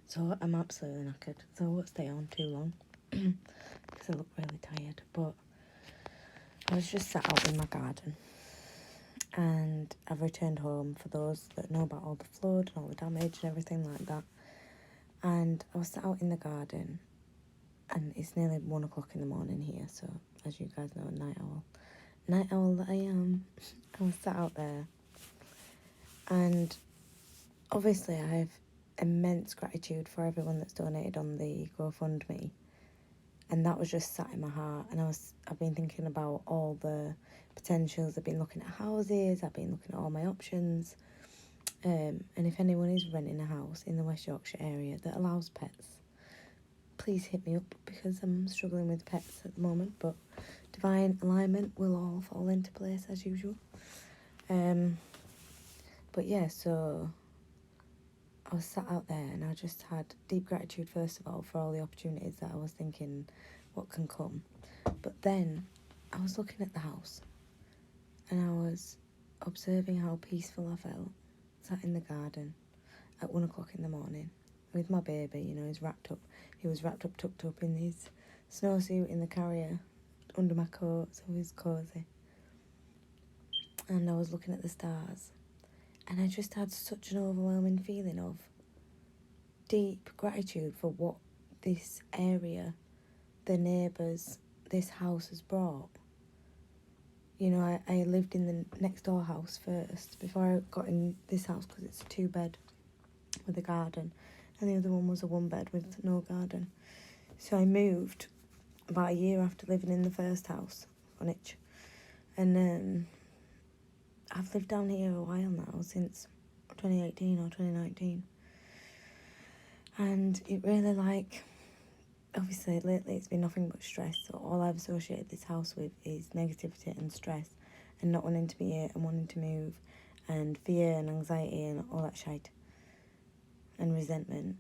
So I'm absolutely knackered, so I won't stay on too long because I look really tired. But I was just sat out in my garden, and I've returned home, for those that know about all the flood and all the damage and everything like that. And I was sat out in the garden, and it's nearly 1 o'clock in the morning here, so as you guys know, night owl that I am. I was sat out there, and obviously I have immense gratitude for everyone that's donated on the GoFundMe, and that was just sat in my heart. And I've been thinking about all the potentials. I've been looking at houses, I've been looking at all my options, and if anyone is renting a house in the West Yorkshire area that allows pets, please hit me up, because I'm struggling with pets at the moment, but divine alignment will all fall into place as usual. But yeah, so I was sat out there, and I just had deep gratitude, first of all, for all the opportunities that I was thinking what can come. But then I was looking at the house, and I was observing how peaceful I felt, sat in the garden at 1 o'clock in the morning with my baby. You know, he was wrapped up, tucked up in his snowsuit in the carrier under my coat, so he was cosy. And I was looking at the stars, and I just had such an overwhelming feeling of deep gratitude for what this area, the neighbours, this house has brought. You know, I lived in the next door house first before I got in this house, because it's a 2-bed with a garden, and the other one was a 1-bed with no garden. So I moved about a year after living in the first house on Itch, and I've lived down here a while now, since 2018 or 2019, and it really, obviously lately it's been nothing but stress, so all I've associated this house with is negativity and stress, and not wanting to be here and wanting to move, and fear and anxiety and all that shite, and resentment.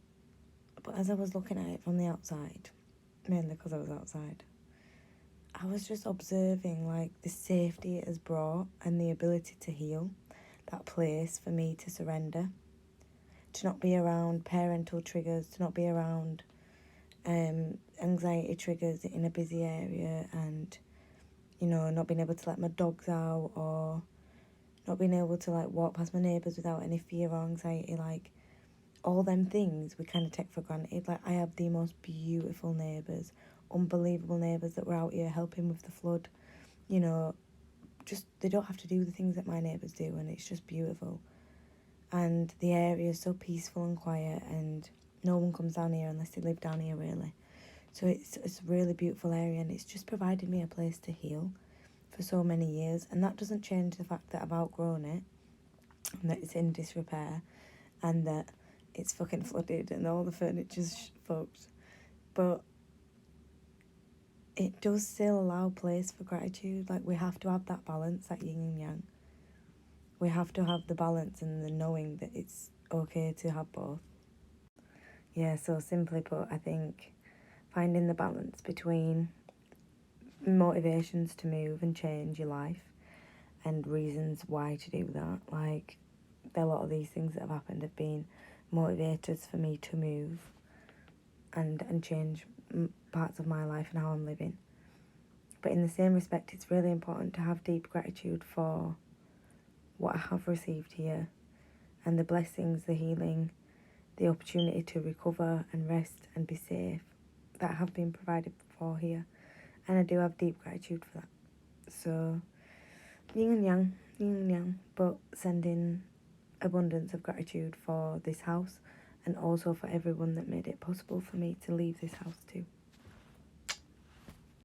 But as I was looking at it from the outside, mainly because I was outside, I was just observing the safety it has brought, and the ability to heal that place for me to surrender, to not be around parental triggers, to not be around anxiety triggers in a busy area, and not being able to let my dogs out, or not being able to walk past my neighbours without any fear or anxiety. All them things we kind of take for granted. I have the most beautiful neighbours, unbelievable neighbours that were out here helping with the flood. Just they don't have to do the things that my neighbours do, and it's just beautiful. And the area is so peaceful and quiet, and no one comes down here unless they live down here, really. So it's a really beautiful area, and it's just provided me a place to heal for so many years. And that doesn't change the fact that I've outgrown it, and that it's in disrepair, and that it's fucking flooded and all the furniture's fucked. But it does still allow place for gratitude. We have to have that balance, that yin and yang. We have to have the balance and the knowing that it's okay to have both. Yeah, so simply put, I think finding the balance between motivations to move and change your life, and reasons why to do that. A lot of these things that have happened have been motivators for me to move and change parts of my life and how I'm living. But in the same respect, it's really important to have deep gratitude for what I have received here, and the blessings, the healing, the opportunity to recover and rest and be safe that have been provided for here. And I do have deep gratitude for that. So yin and yang, but sending abundance of gratitude for this house, and also for everyone that made it possible for me to leave this house too.